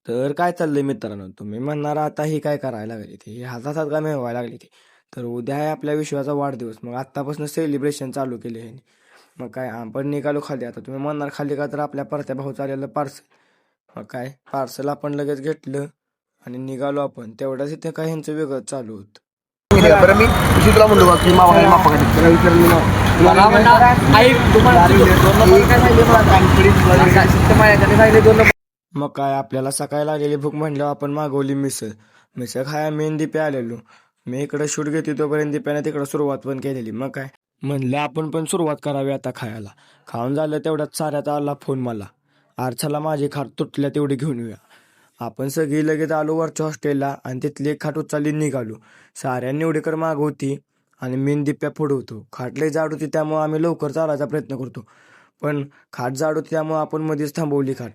तर काय चाललंय मित्रांनो, तुम्ही म्हणणार आता ही काय करायला लागली ती, ही हातात का मिळवायला लागली ती. तर उद्या आहे आपल्या विश्वाचा वाढदिवस, मग आत्तापासून सेलिब्रेशन चालू केले आहे. मग काय आपण निघालो खाली. आता तुम्ही म्हणणार खाली का, तर आपल्या परत्या भाऊचं आलेलं पार्सल. मग काय पार्सल आपण लगेच घेतलं आणि निघालो आपण. तेवढ्याच इथे काय ह्यांचं वेगळं चालू होतं. बरं मी तुला म्हणलो बा की मावा मापा कधी त्याला विचारलं मी मग काय आपल्याला सकाळी लागलेली भूक म्हणल्यावर आपण मागवली मिसळ. मिसळ खाया मी आणि दीप्या आलेलो. मी इकडं शूट घेते तोपर्यंत दीप्याने तिकडं सुरुवात पण केलेली. मग काय म्हणलं आपण पण सुरुवात करावी आता खायला. खाऊन झालं तेवढ्यात साऱ्याचा आला फोन मला. आरछाला माझी खाट तुटल्या तेवढी घेऊन येऊया. आपण सगळी लगेच आलो वरच्या हॉस्टेलला आणि तिथली एक खाट उचलली निघालो. साऱ्यांनी एवढीकर माग होती आणि मी आणि दीप्या पुढं होतो. खाट लई जाड होती त्यामुळे आम्ही लवकर चालायचा प्रयत्न करतो. पण खाट जाड होती त्यामुळे आपण मध्येच थांबवली खाट.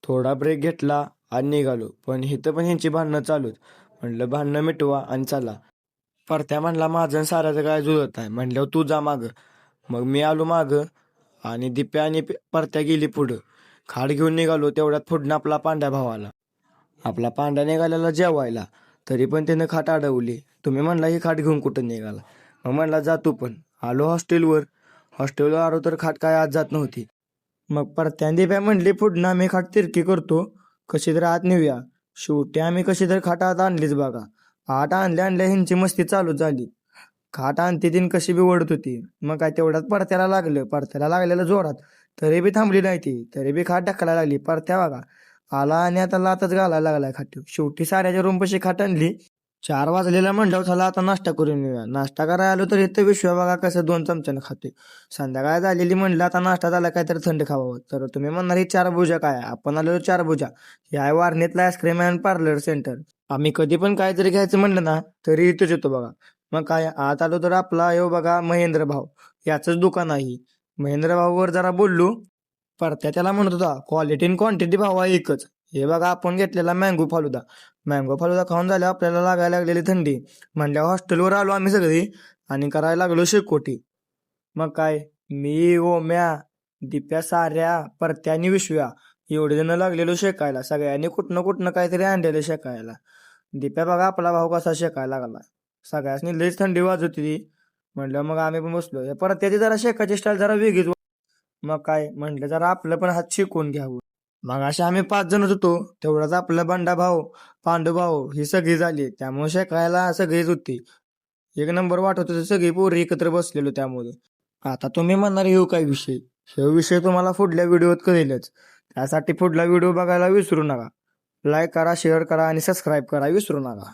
थोडा ब्रेक घेतला आणि निघालो. पण इथं पण ह्यांची भांडणं चालूच. म्हणलं भांडणं मिटवा आणि चला. परत्या म्हणला माझं आणि साऱ्याचं काय जुळत नाही. म्हणल्यावर तू जा मागं. मग मी आलो मागं आणि दिप्या आणि परत्या गेली पुढं. खाट घेऊन निघालो तेवढ्यात पुढनं आपला पांड्या भाव आला. आपला पांड्या निघालेला जेवायला, तरी पण त्यानं खाट अडवली. तुम्ही म्हणला ही खाट घेऊन कुठं निघाला. मग म्हणला जा तू पण. आलो हॉस्टेलवर आलो तर खाट काय आज जात नव्हती. मग परत्यान दिप्या म्हणली पुढनं आम्ही खाट तिरकी करतो, कशी तरी आत नेऊया. शेवटी आम्ही कशी तरी खाट आत आणलीच बघा. आत आणल्या ह्यांची मस्ती चालू झाली. खाट आणते तीन कशी बी ओढत होती. मग काय तेवढ्यात परत्याला लागलेलं जोरात. तरी बी थांबली नाही ती. तरी बी खाट ढकलायला लागली. परत्या बघा आला आणि आता लातच घालायला लागलाय खाट. शेवटी साऱ्याच्या रूमपाशी खाट आणली. 4 वाजलेला म्हणल्यावर झाला आता नाश्ता करून येऊया. नाश्ता करायला आलो तर इथं विश्व बघा कसं 2 चमच्यानं खाते. संध्याकाळ झालेली म्हणलं आता नाश्ता झाला काहीतरी थंड खावावं. तर तुम्ही म्हणणार ही 4 भुजा काय आहे? आपण आलेलो 4 भुजा. हे आहे वारणीतला आईस्क्रीम अँड पार्लर सेंटर. आम्ही कधी पण काहीतरी घ्यायचं म्हणलं ना तरी इथंच येतो बघा. मग काय आत आलो तर आपला येऊ बघा महेंद्र भाऊ, याचंच दुकान आहे. महेंद्र भाऊवर जरा बोललो. परत्या त्याला म्हणत होता क्वालिटी आणि क्वांटिटी भावा एकच. हे बघा आपण घेतलेला मँगो फालुदा खाऊन झाल्यावर आपल्याला लागायला लागलेली थंडी. म्हणल्यावर हॉस्टेलवर आलो आम्ही सगळी आणि करायला लागलो शेकोटी. मग काय मी ओम्या, दिप्या, साऱ्या, परत्या आणि विश्व्या एवढे जण लागलेलो शेकायला. सगळ्यांनी कुठनं कुठनं काहीतरी आणलेलं शेकायला. दिप्या बघा आपला भाऊ कसा शेकायला लागला. सगळ्यांनी लईच थंडी वाजत होती. म्हणलं मग आम्ही पण बसलो. हे परत्याची जरा शेकाची स्टाईल जरा वेगळीच. मग काय म्हणलं जरा आपलं पण हात शिकून घ्यावं. मग असे आम्ही 5 जणच होतो. तेवढाच आपला बंडा भाऊ, पांडू भाऊ ही सगळी झाली. त्यामुळे शेकायला सगळीच होती. एक नंबर वाटत होतं. सगळी पोरी एकत्र बसलेलो त्यामुळे. आता तुम्ही म्हणणार येऊ काय विषय. हे विषय तुम्हाला पुढल्या व्हिडिओत कळेलच. त्यासाठी पुढला व्हिडिओ बघायला विसरू नका. लाईक करा, शेअर करा आणि सबस्क्राईब करा विसरू नका.